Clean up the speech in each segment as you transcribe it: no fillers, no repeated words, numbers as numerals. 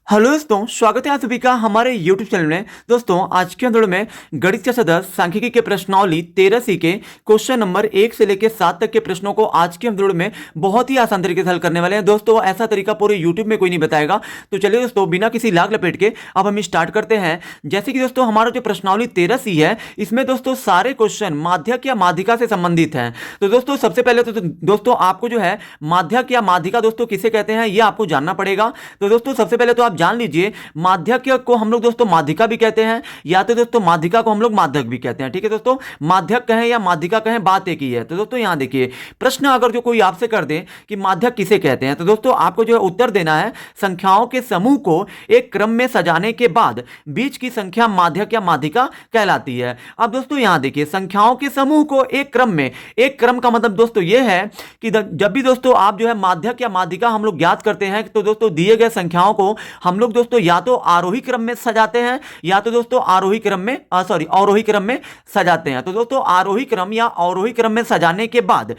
Hello दोस्तों, स्वागत है आप सभी का हमारे YouTube चैनल में। दोस्तों आज के अंदर में गणित का सदस्य सांख्यिकी के प्रश्नावली 13C के क्वेश्चन नंबर 1 से लेकर 7 तक के प्रश्नों को आज के अंदर में बहुत ही आसान तरीके से हल करने वाले हैं। दोस्तों ऐसा तरीका पूरे YouTube में कोई नहीं बताएगा। तो चलिए दोस्तों बिना किसी लाग लपेट के अब हम स्टार्ट करते हैं। जैसे कि दोस्तों हमारा जो प्रश्नावली 13C है, इसमें दोस्तों सारे क्वेश्चन माध्यक या माध्यिका से संबंधित हैं। तो दोस्तों सबसे पहले तो दोस्तों आपको जो है माध्यक या माध्यिका दोस्तों किसे कहते हैं ये आपको जानना पड़ेगा। तो दोस्तों सबसे पहले तो आप जान लीजिए, माध्यक को हम लोग दोस्तों माध्यिका भी कहते हैं, या तो दोस्तों माध्यिका को हम लोग माध्यक भी कहते हैं। ठीक है दोस्तों, माध्यक कहें या माध्यिका कहें बात एक ही है। तो दोस्तों यहां देखिए, प्रश्न अगर जो कोई आपसे कर दे कि माध्यक किसे कहते हैं, तो दोस्तों आपको जो है उत्तर देना है संख्याओं के समूह को एक क्रम में सजाने के बाद बीच की संख्या माध्यक या माध्यिका कहलाती है। अब दोस्तों यहां देखिए, संख्याओं के समूह को एक क्रम में, एक क्रम का मतलब दोस्तों यह है कि जब भी दोस्तों आप जो है माध्यक या माध्यिका हम लोग ज्ञात करते हैं, तो दोस्तों दिए गए संख्याओं को हम लोग दोस्तों या तो आरोही क्रम में सजाते हैं या तो दोस्तों अवरोही क्रम में सजाते हैं। तो दोस्तों आरोही क्रम या अवरोही क्रम में सजाने के बाद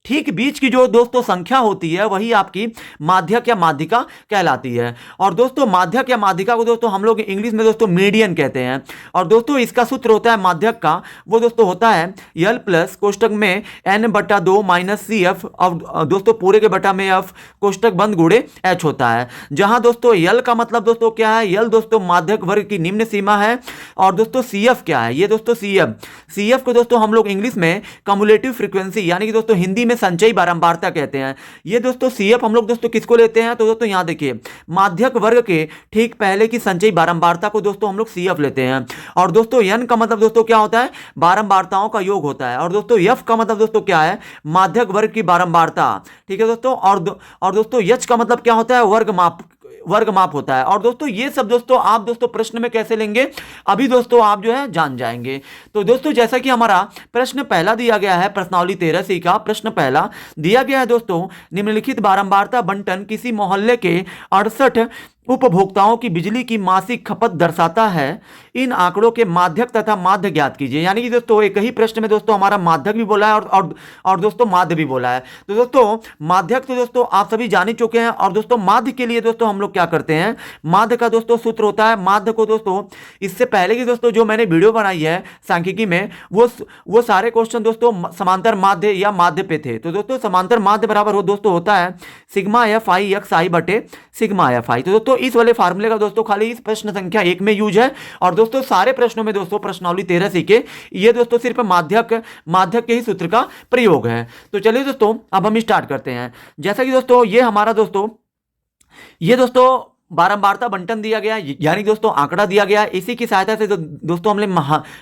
ठीक बीच की जो दोस्तों संख्या होती है वही आपकी माध्यक या माध्यिका कहलाती है। और दोस्तों माध्यक या माध्यिका को दोस्तों हम लोग इंग्लिश में दोस्तों मीडियन कहते हैं। और दोस्तों इसका सूत्र होता है माध्यक का, वो दोस्तों होता है यल प्लस कोष्टक में n/2 माइनस सी एफ, और दोस्तों पूरे के बटा में एफ कोष्टक बंद गुणे एच होता है। जहां दोस्तों यल का मतलब दोस्तों क्या है, यल दोस्तों माध्यक वर्ग की निम्न सीमा है। और दोस्तों सी एफ क्या है, ये दोस्तों सी एफ को दोस्तों हम लोग इंग्लिश में कम्युलेटिव फ्रीक्वेंसी यानी कि दोस्तों हिंदी में संचयी बारंबारता कहते हैं। ये दोस्तों सीएफ हम लोग दोस्तों किसको लेते हैं, तो दोस्तों यहां देखिए माध्यक वर्ग के ठीक पहले की संचयी बारंबारता को दोस्तों हम लोग सीएफ लेते हैं। और दोस्तों एन का मतलब दोस्तों क्या होता है, बारंबारताओं का योग होता है। और दोस्तों एफ का मतलब दोस्तों क्या है, माध्यक वर्ग की बारंबारता। ठीक है दोस्तों, और दोस्तों एच का मतलब क्या होता है, वर्ग माप होता है। और दोस्तों ये सब दोस्तों आप दोस्तों प्रश्न में कैसे लेंगे अभी दोस्तों आप जो है जान जाएंगे। तो दोस्तों जैसा कि हमारा प्रश्न पहला दिया गया है, प्रश्नावली 13C का प्रश्न पहला दिया गया है दोस्तों, निम्नलिखित बारंबारता बंटन किसी मोहल्ले के 68 उपभोक्ताओं की बिजली की मासिक खपत दर्शाता है। इन आंकड़ों के माध्यक तथा माध्य ज्ञात कीजिए। यानी कि दोस्तों एक ही प्रश्न में दोस्तों हमारा माध्यक भी बोला है और दोस्तों माध्य भी बोला है। तो दोस्तों माध्यक तो दोस्तों आप सभी जान ही चुके हैं। और दोस्तों माध्य के लिए दोस्तों हम लोग क्या करते हैं, माध्य का दोस्तों सूत्र होता है, माध्य को दोस्तों इससे पहले की दोस्तों जो मैंने वीडियो बनाई है सांख्यिकी में, वो सारे क्वेश्चन दोस्तों समांतर माध्य या माध्य पे थे। तो दोस्तों समांतर माध्य बराबर हो दोस्तों होता है सिग्मा एफ आई एक्स आई बटे सिग्मा एफ आई। तो दोस्तों इस वाले फार्मूले का दोस्तों खाली इस प्रश्न संख्या 1 में यूज है। और दोस्तों सारे प्रश्नों में दोस्तों प्रश्नावली 13C के ये दोस्तों सिर्फ माध्यक के ही सूत्र का प्रयोग है। तो चलिए दोस्तों अब हम स्टार्ट करते हैं। जैसा कि दोस्तों ये हमारा दोस्तों बारंबारता बंटन दिया गया, यानी दोस्तों आंकड़ा दिया गया। इसी की सहायता से दोस्तों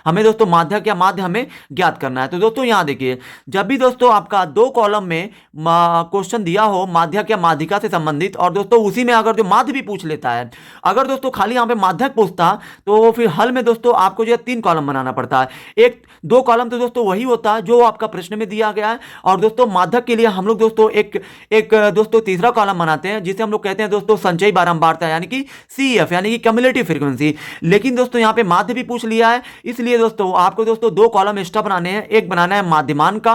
हमें दोस्तों माध्यक या माध्य हमें ज्ञात करना है। तो दोस्तों यहां देखिए, जब भी दोस्तों आपका 2 कॉलम में क्वेश्चन दिया हो माध्यक या माध्यिका से संबंधित, और दोस्तों उसी में अगर जो माध्य भी पूछ लेता है, अगर दोस्तों खाली यहां पे माध्यक पूछता तो फिर हल में दोस्तों आपको जो है 3 कॉलम बनाना पड़ता है। 2 कॉलम तो दोस्तों वही होता है जो आपका प्रश्न में दिया गया है। और दोस्तों माध्यक के लिए हम लोग दोस्तों एक दोस्तों तीसरा कॉलम बनाते हैं, जिसे हम लोग कहते हैं दोस्तों संचयी बारंबारता यानी कि सीएफ यानी कि कम्युलेटिव फ्रीक्वेंसी। लेकिन दोस्तों यहां पे माध्य भी पूछ लिया है, इसलिए दोस्तों आपको दोस्तों 2 कॉलम एक्स्ट्रा बनाने हैं। एक बनाना है माध्यमान का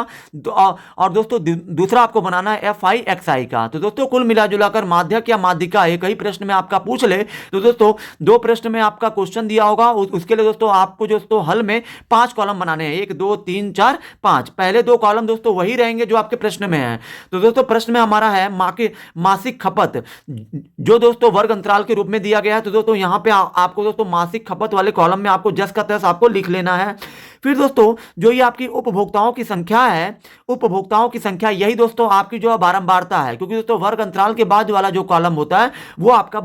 और दोस्तों दूसरा आपको बनाना है एफ आई एक्स आई का। तो दोस्तों कुल मिला जुलाकर माध्यक या माध्यिका एक ही प्रश्न में आपका पूछ ले तो दोस्तों 2 प्रश्न में आपका क्वेश्चन दिया होगा, उसके लिए दोस्तों आपको दोस्तों हल में 5 कॉलम बनाने हैं, 1 2 3 4 5। पहले 2 कॉलम दोस्तों वही रहेंगे जो आपके प्रश्न में है। तो दोस्तों प्रश्न में हमारा है मासिक खपत, जो दोस्तों वर्ग अंतराल के रूप में दिया गया है। तो दोस्तों यहां पे आपको दोस्तों मासिक खपत वाले कॉलम में आपको जस का तस आपको लिख लेना है। फिर दोस्तों जो ये आपकी उपभोक्ताओं की संख्या है, उपभोक्ताओं की संख्या यही दोस्तों आपकी जो बारंबारता है, क्योंकि दोस्तों वर्ग अंतराल के बाद वाला जो कॉलम होता है वो आपका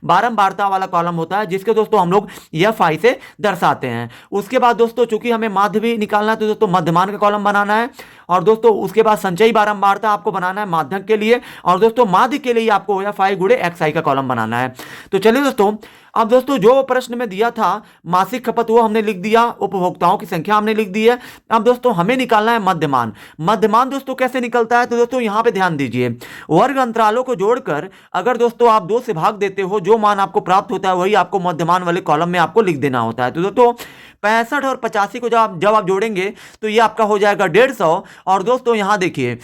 बारंबारता वाला कॉलम होता है, जिसके दोस्तों हम लोग एफ आई से दर्शाते हैं। उसके बाद दोस्तों चूंकि हमें माध्य भी निकालना है, तो दोस्तों मध्यमान का कॉलम बनाना है। और दोस्तों उसके बाद संचयी बारंबारता आपको बनाना है माध्यक के लिए, और दोस्तों माध्य के लिए आपको एफ आई गुणे एक्स आई का कॉलम बनाना है। तो चलिए दोस्तों अब दोस्तों जो प्रश्न में दिया था मासिक खपत वो हमने लिख दिया, उपभोक्ताओं की संख्या हमने लिख दी है। अब दोस्तों हमें निकालना है मध्यमान। मध्यमान दोस्तों कैसे निकलता है, तो दोस्तों यहां पे ध्यान दीजिए, वर्ग अंतरालों को जोड़कर अगर दोस्तों आप 2 से भाग देते हो, जो मान आपको प्राप्त होता है वही आपको मध्यमान वाले कॉलम में आपको लिख देना होता है। तो दोस्तों 65 और 85 को जब आप जोड़ेंगे तो ये आपका हो जाएगा 150। और दोस्तों यहां देखिए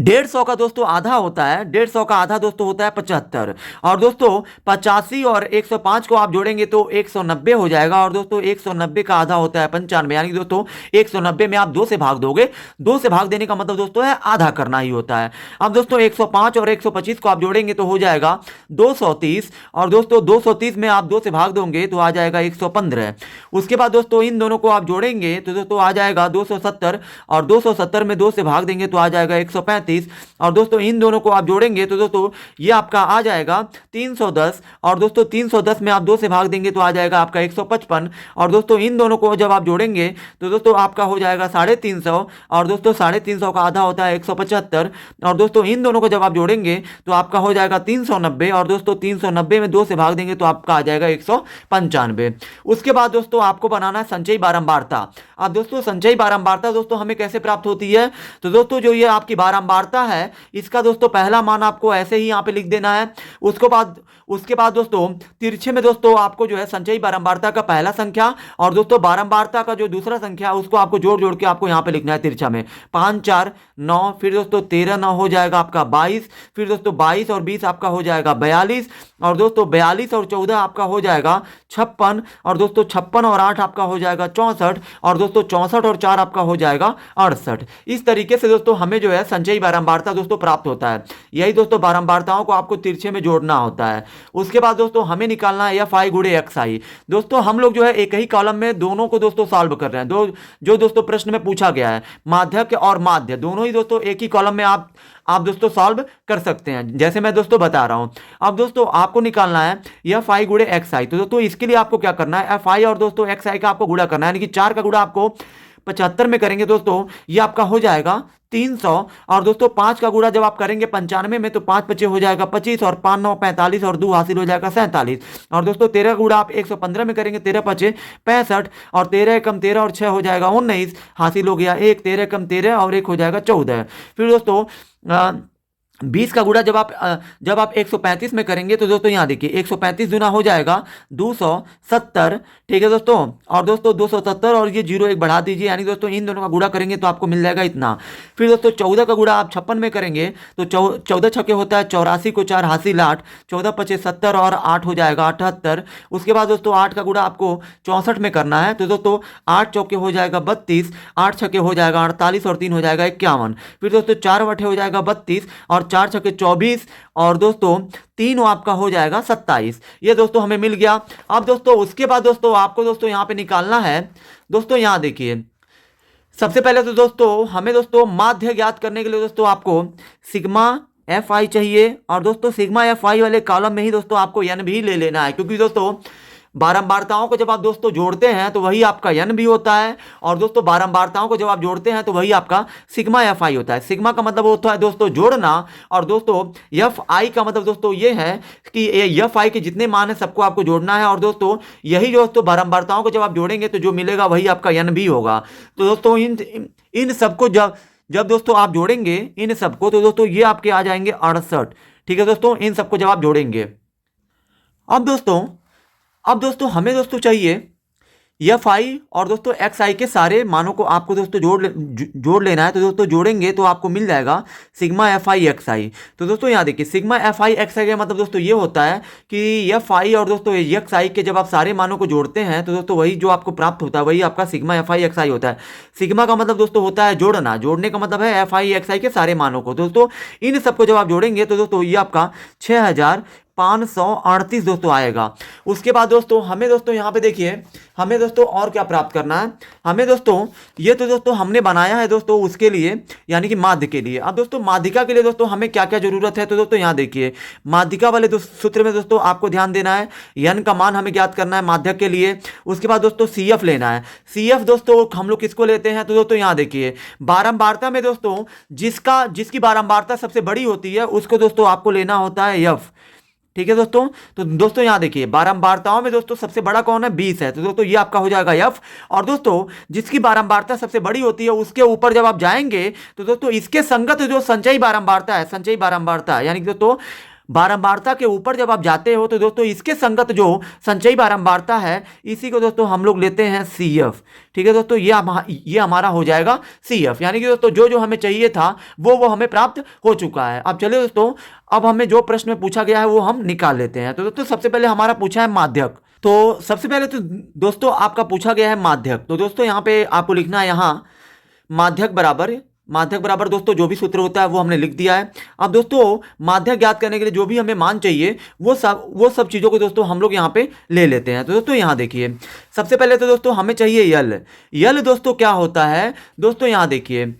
150 का दोस्तों आधा होता है, 150 का आधा दोस्तों होता है 75। और दोस्तों 85 और 105 को आप जोड़ेंगे तो 190 हो जाएगा। और दोस्तों 190 का आधा होता है 95, यानी कि दोस्तों 190 में आप 2 से भाग दोगे। 2 से भाग देने का मतलब दोस्तों है आधा करना ही होता है। अब दोस्तों 105 और 125 को आप जोड़ेंगे तो हो जाएगा 230। और दोस्तों 230 में आप 2 से भाग दोगे तो आ जाएगा 115। उसके बाद दोस्तों इन दोनों को आप जोड़ेंगे तो दोस्तों आ जाएगा 270। और 270 में 2 से भाग देंगे तो आ जाएगा 135। और दोस्तों इन दोनों को आप जोड़ेंगे तो दोस्तों ये आपका आ जाएगा 310। और दोस्तों 310 में आप 2 से भाग देंगे तो आ जाएगा आपका 155। और दोस्तों इन दोनों को जब आप जोड़ेंगे तो दोस्तों आपका हो जाएगा 350। और दोस्तों 350 का आधा होता है 175। और दोस्तों इन दोनों को जब आप जोड़ेंगे तो आपका हो जाएगा 390। और दोस्तों 390 में 2 से भाग देंगे तो आपका आ जाएगा 195। उसके बाद दोस्तों आपको बनाना है संचयी बारंबारता। अब दोस्तों संचयी बारंबारता दोस्तों हमें कैसे प्राप्त होती है? तो दोस्तों जो ये आपकी बारंबारता है, इसका दोस्तों पहला मान आपको ऐसे ही यहाँ पे लिख देना है। उसके बाद दोस्तों तिरछे में दोस्तों आपको जो है संचयी बारंबारता का पहला संख्या और दोस्तों बारंबारता का जो दूसरा संख्या उसको आपको जोड़ जोड़ के आपको यहाँ पे लिखना है तिरछा में। 5 4 9, फिर दोस्तों 13 9 हो जाएगा आपका 22, फिर दोस्तों 22 और 20 आपका हो जाएगा 42। और दोस्तों 42 और 14 आपका हो जाएगा 56। और दोस्तों 56 और 8 आपका हो जाएगा 64। और दोस्तों 64 और 4 आपका हो जाएगा 68। इस तरीके से दोस्तों हमें जो है संचयी बारंबारता दोस्तों प्राप्त होता है। यही दोस्तों बारंबारताओं को आपको तिरछे में जोड़ना होता है। उसके बाद दोस्तों हमें निकालना है एफ आई गुणे एक्स आई। दोस्तों हम लोग जो है एक ही कॉलम में दोनों को दोस्तों सॉल्व कर रहे हैं। जो दोस्तों प्रश्न में पूछा गया है, माध्यक और माध्य दोनों ही दोस्तों एक ही कॉलम में आप दोस्तों सॉल्व कर सकते हैं, जैसे मैं दोस्तों बता रहा हूं। अब दोस्तों आपको निकालना है एफ आई गुणे एक्स आई। तो दोस्तों इसके लिए आपको क्या करना है, एफ आई और दोस्तों एक्स आई का आपको गुणा करना है, यानी कि 4 का गुणा आपको 75 में करेंगे दोस्तों ये आपका हो जाएगा 300। और दोस्तों 5 का गुणा जब आप करेंगे 95 में तो 5 पचे हो जाएगा 25 और 5 9 45 और 2 हासिल हो जाएगा 47। और दोस्तों 13 का गुणा आप 115 में करेंगे, 13 पचे 65 और 13 कम 13 और 6 हो जाएगा 19, हासिल हो गया 1। 13 कम 13 और 1 हो जाएगा 14। फिर दोस्तों 20 का गुणा जब आप 135 में करेंगे तो दोस्तों यहाँ देखिए 135 गुना हो जाएगा 270। ठीक है दोस्तों, और दोस्तों 270 और ये 0 1 बढ़ा दीजिए, यानी दोस्तों इन दोनों का गुणा करेंगे तो आपको मिल जाएगा इतना। फिर दोस्तों 14 का गुणा आप 56 में करेंगे तो 14 छक्के होता है 84 को 4 हासिल 8, 14 पचे 70 और 8 हो जाएगा 78। उसके बाद दोस्तों 8 का गुणा आपको 64 में करना है तो दोस्तों 8 चौके हो जाएगा 32, 8 छक्के हो जाएगा 48 और 3 हो जाएगा 51। फिर दोस्तों 4 बटे हो जाएगा 32 और 4 छक्के 24 और दोस्तों 3 आपका हो जाएगा 27। ये दोस्तों हमें मिल गया। अब दोस्तों उसके बाद दोस्तों आपको दोस्तों यहाँ पे निकालना है। दोस्तों यहाँ देखिए सबसे पहले तो दोस्तों हमें दोस्तों माध्य ज्ञात करने के लिए दोस्तों आपको सिग्मा एफ आई चाहिए। और दोस्तों सिग्मा एफ आई वाले कॉलम में ही दोस्तों आपको एन भी ले लेना है, क्योंकि दोस्तों बारंबारताओं को जब आप दोस्तों जोड़ते हैं तो वही आपका एन भी होता है। और दोस्तों बारंबारताओं को जब आप जोड़ते हैं तो वही आपका सिग्मा एफ आई होता है। सिग्मा का मतलब होता है दोस्तों जोड़ना, और दोस्तों एफ आई का मतलब दोस्तों ये है कि एफ आई के जितने मान है सबको आपको जोड़ना है। और दोस्तों यही दोस्तों बारंबारताओं को जब आप जोड़ेंगे तो जो मिलेगा वही आपका एन भी होगा। तो दोस्तों इन सबको जब दोस्तों आप जोड़ेंगे इन सबको तो दोस्तों ये आपके आ जाएंगे 68। ठीक है दोस्तों, इन सबको जब आप जोड़ेंगे। अब दोस्तों हमें दोस्तों चाहिए एफ आई और दोस्तों एक्स आई के सारे मानों को आपको दोस्तों जोड़ लेना है। तो दोस्तों जोड़ेंगे तो आपको मिल जाएगा सिग्मा एफ आई एक्स आई। तो दोस्तों यहाँ देखिए सिग्मा एफ आई एक्स आई का मतलब दोस्तों ये होता है कि एफ आई और दोस्तों एक्स आई के जब आप सारे मानों को जोड़ते हैं तो दोस्तों वही जो आपको प्राप्त होता है वही आपका सिग्मा एफ आई एक्स आई होता है। सिग्मा का मतलब दोस्तों होता है जोड़ना, जोड़ने का मतलब है एफ आई एक्स आई के सारे मानों को। दोस्तों इन सबको जब आप जोड़ेंगे तो दोस्तों ये आपका 6538 दोस्तों आएगा। उसके बाद दोस्तों हमें दोस्तों यहाँ पे देखिए हमें दोस्तों और क्या प्राप्त करना है। हमें दोस्तों ये तो दोस्तों हमने बनाया है दोस्तों उसके लिए, यानी कि माध्य के लिए। अब दोस्तों माध्यिका के लिए दोस्तों हमें क्या क्या जरूरत है, तो दोस्तों यहाँ देखिए माध्यिका वाले सूत्र में दोस्तों आपको ध्यान देना है, एन का मान हमें ज्ञात करना है माध्यक के लिए। उसके बाद दोस्तों सी एफ लेना है। सी एफ दोस्तों हम लोग किसको लेते हैं, तो दोस्तों यहाँ देखिए बारंबारता में दोस्तों जिसकी बारंबारता सबसे बड़ी होती है उसको दोस्तों आपको लेना होता है एफ। ठीक है दोस्तों, तो दोस्तों यहाँ देखिए बारंबारताओं में दोस्तों सबसे बड़ा कौन है, 20 है। तो दोस्तों ये आपका हो जाएगा एफ। और दोस्तों जिसकी बारंबारता सबसे बड़ी होती है उसके ऊपर जब आप जाएंगे तो दोस्तों इसके संगत जो संचयी बारंबारता है, संचयी बारंबारता यानी कि दोस्तों बारंबारता के ऊपर जब आप जाते हो तो दोस्तों इसके संगत जो संचयी बारंबारता है इसी को दोस्तों हम लोग लेते हैं CF। ठीक है दोस्तों, ये हमारा हो जाएगा CF, यानी कि दोस्तों जो जो हमें चाहिए था वो हमें प्राप्त हो चुका है। अब चलिए दोस्तों, अब हमें जो प्रश्न में पूछा गया है वो हम निकाल लेते हैं। तो दोस्तों सबसे पहले हमारा पूछा है माध्यक। तो सबसे पहले तो दोस्तों आपका पूछा गया है माध्यक। तो दोस्तों यहाँ पे आपको लिखना है, यहाँ माध्यक बराबर दोस्तों जो भी सूत्र होता है वो हमने लिख दिया है। अब दोस्तों माध्यक ज्ञात करने के लिए जो भी हमें मान चाहिए वो सब चीज़ों को दोस्तों हम लोग यहाँ पे ले लेते हैं। तो दोस्तों यहाँ देखिए, सबसे पहले तो दोस्तों हमें चाहिए यल दोस्तों क्या होता है दोस्तों, यहाँ देखिए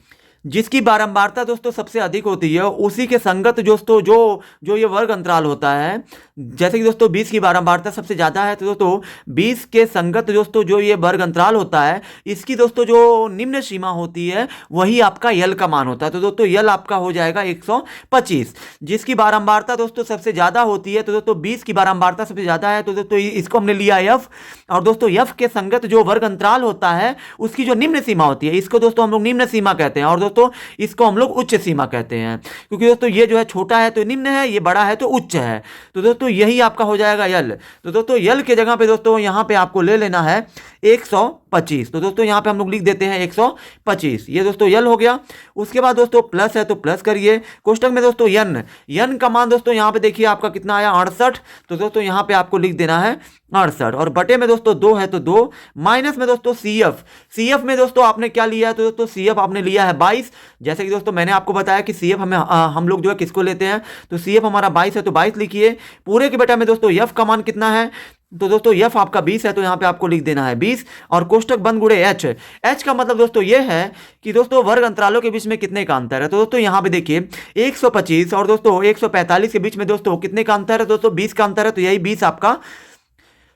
जिसकी बारंबारता दोस्तों सबसे अधिक होती है उसी के संगत दोस्तों जो ये वर्ग अंतराल होता है, जैसे कि दोस्तों 20 की बारंबारता सबसे ज़्यादा है तो दोस्तों 20 के संगत दोस्तों जो ये वर्ग अंतराल होता है इसकी दोस्तों जो निम्न सीमा होती है वही आपका यल का मान होता है। तो दोस्तों यल आपका हो जाएगा 125। जिसकी बारंबारता दोस्तों सबसे ज़्यादा होती है तो दोस्तों 20 की बारंबारता सबसे ज़्यादा है तो दोस्तों इसको हमने लिया एफ। और दोस्तों एफ के संगत जो वर्ग अंतराल होता है उसकी जो निम्न सीमा होती है इसको दोस्तों हम लोग निम्न सीमा कहते हैं, और दोस्तों इसको हम लोग उच्च सीमा कहते हैं, क्योंकि दोस्तों ये जो है छोटा है तो निम्न है, ये बड़ा है तो उच्च है। तो दोस्तों यही आपका हो जाएगा यल। तो दोस्तों यल के जगह पे दोस्तों यहाँ पे आपको ले लेना है 125। तो दोस्तों यहाँ पे हम लोग लिख देते हैं 125, ये दोस्तों यल हो गया। उसके बाद दोस्तों प्लस है तो प्लस करिए, कोष्टक में दोस्तों यन का मान दोस्तों यहाँ पे देखिए आपका कितना आया 68। तो दोस्तों यहाँ पे आपको लिख देना है 68, और बटे में दोस्तों 2 है तो 2, माइनस में दोस्तों CF में दोस्तों आपने क्या लिया है तो दोस्तों CF आपने लिया है 22। जैसे कि दोस्तों मैंने आपको बताया कि CF हम लोग जो है किसको लेते हैं, तो CF हमारा 22 है तो 22 लिखिए। पूरे के बटा में दोस्तों F का मान कितना है, तो दोस्तों F आपका 20 है तो यहाँ पे आपको लिख देना है 20, और कोष्टक बंद गुणे H का मतलब दोस्तों ये है कि दोस्तों वर्ग अंतरालों के बीच में कितने का अंतर है। तो दोस्तों यहाँ पे देखिए 125 और दोस्तों 145 के बीच में दोस्तों कितने का अंतर है, दोस्तों 20 का अंतर है। तो यही 20 आपका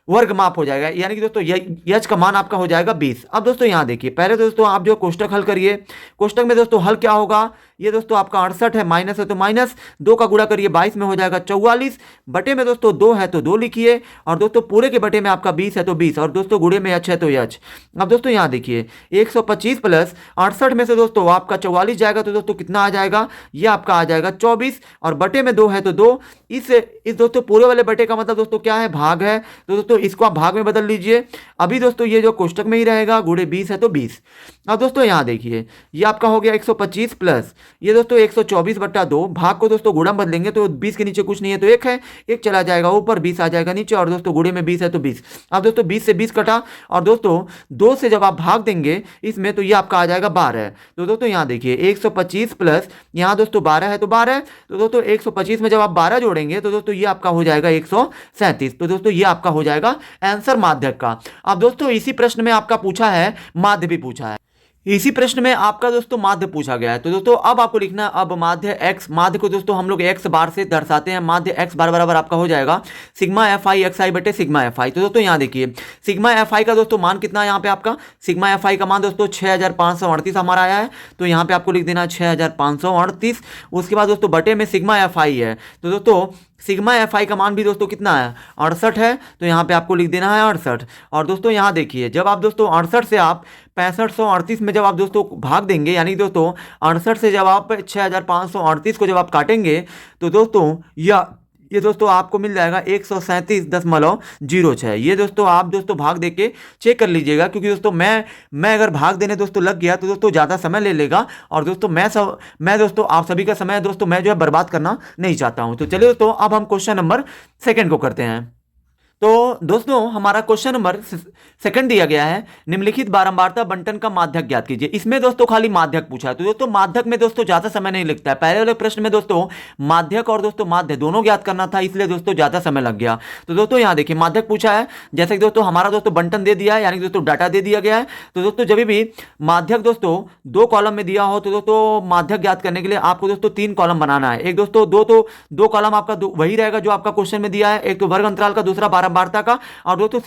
वर्ग माप हो जाएगा, यानी कि दोस्तों यच का मान आपका हो जाएगा 20। अब दोस्तों यहाँ देखिए, पहले दोस्तों आप जो कोष्टक हल करिए, कोष्टक में दोस्तों हल क्या होगा, ये दोस्तों आपका 68 है, माइनस है तो माइनस, 2 का गुणा करिए 22 में हो जाएगा 44, बटे में दोस्तों 2 है तो 2 लिखिए, और दोस्तों पूरे के बटे में आपका 20 है तो 20, और दोस्तों गुणे में h है तो h। अब दोस्तों यहाँ देखिए 125 प्लस 68 में से दोस्तों आपका 44 जाएगा तो दोस्तों कितना आ जाएगा, ये आपका आ जाएगा 24, और बटे में 2 है तो 2। इस दोस्तों पूरे वाले बटे का मतलब दोस्तों क्या है, भाग है, तो दोस्तों इसको आप भाग में बदल लीजिए। अभी दोस्तों ये जो कोष्टक में ही रहेगा, गुणे 20 है तो 20। अब दोस्तों यहाँ देखिए ये आपका हो गया 125 प्लस ये दोस्तों 124 बट्टा 2, भाग को दोस्तों गुणा बदलेंगे तो 20 के नीचे कुछ नहीं है तो 1 है, 1 चला जाएगा ऊपर, 20 आ जाएगा नीचे, और दोस्तों गुणे में 20 है तो 20। अब दोस्तों 20 से 20 कटा, और दोस्तों 2 से जब आप भाग देंगे इसमें तो ये आपका आ जाएगा 12। तो दोस्तों यहाँ देखिए 125 प्लस यहाँ दोस्तों 12 है तो 12, तो दोस्तों 125 में जब आप 12 जोड़ेंगे तो दोस्तों ये आपका हो जाएगा 137। तो दोस्तों ये आपका हो जाएगा आंसर माध्यक का। अब दोस्तों इसी प्रश्न में आपका पूछा है माध्य भी पूछा है, इसी प्रश्न में आपका दोस्तों माध्य पूछा गया है। तो दोस्तों अब आपको लिखना है, अब माध्य x, माध्य को दोस्तों हम लोग x बार से दर्शाते हैं, माध्य x बार बराबर आपका हो जाएगा सिग्मा fi xi बटे सिग्मा fi। तो दोस्तों यहाँ देखिए सिग्मा fi का दोस्तों मान कितना है, यहाँ पे आपका सिग्मा fi का मान दोस्तों 6538 हमारा आया है, तो यहाँ पे आपको लिख देना 6538। उसके बाद दोस्तों बटे में सिग्मा fi है, तो दोस्तों सिग्मा fi का मान भी दोस्तों कितना है 68 है, तो यहाँ पे आपको लिख देना है 68। और दोस्तों यहाँ देखिए जब आप दोस्तों 68 से आप 6538 में जब आप दोस्तों भाग देंगे, यानी दोस्तों 68 से जब आप 6538 को जब आप काटेंगे तो दोस्तों ये दोस्तों आपको मिल जाएगा 137.06। ये दोस्तों आप दोस्तों भाग देके चेक कर लीजिएगा, क्योंकि दोस्तों मैं अगर भाग देने दोस्तों लग गया तो दोस्तों ज़्यादा समय ले लेगा, और दोस्तों मैं दोस्तों आप सभी का समय दोस्तों मैं जो है बर्बाद करना नहीं चाहता हूँ। तो चलिए दोस्तों अब हम क्वेश्चन नंबर 2 को करते हैं। तो दोस्तों हमारा क्वेश्चन नंबर 2 दिया गया है, निम्नलिखित बारंबारता बंटन का माध्यक ज्ञात कीजिए। इसमें दोस्तों खाली माध्यक पूछा है, तो दोस्तों माध्यक में दोस्तों ज्यादा समय नहीं लगता है। पहले वाले प्रश्न में दोस्तों माध्यक और दोस्तों माध्य दोनों ज्ञात करना था, इसलिए दोस्तों ज्यादा समय लग गया। तो दोस्तों यहाँ देखिए माध्यक पूछा है, जैसे कि दोस्तों हमारा दोस्तों बंटन दे दिया है, यानी दोस्तों डाटा दे दिया गया है। तो दोस्तों जब भी माध्यक दोस्तों 2 कॉलम में दिया हो तो दोस्तों माध्यक ज्ञात करने के लिए आपको दोस्तों 3 कॉलम बनाना है। एक दोस्तों दो कॉलम आपका वही रहेगा जो आपका क्वेश्चन में दिया है, एक तो वर्ग अंतराल का, दूसरा बारंबारता का, और दोस्तों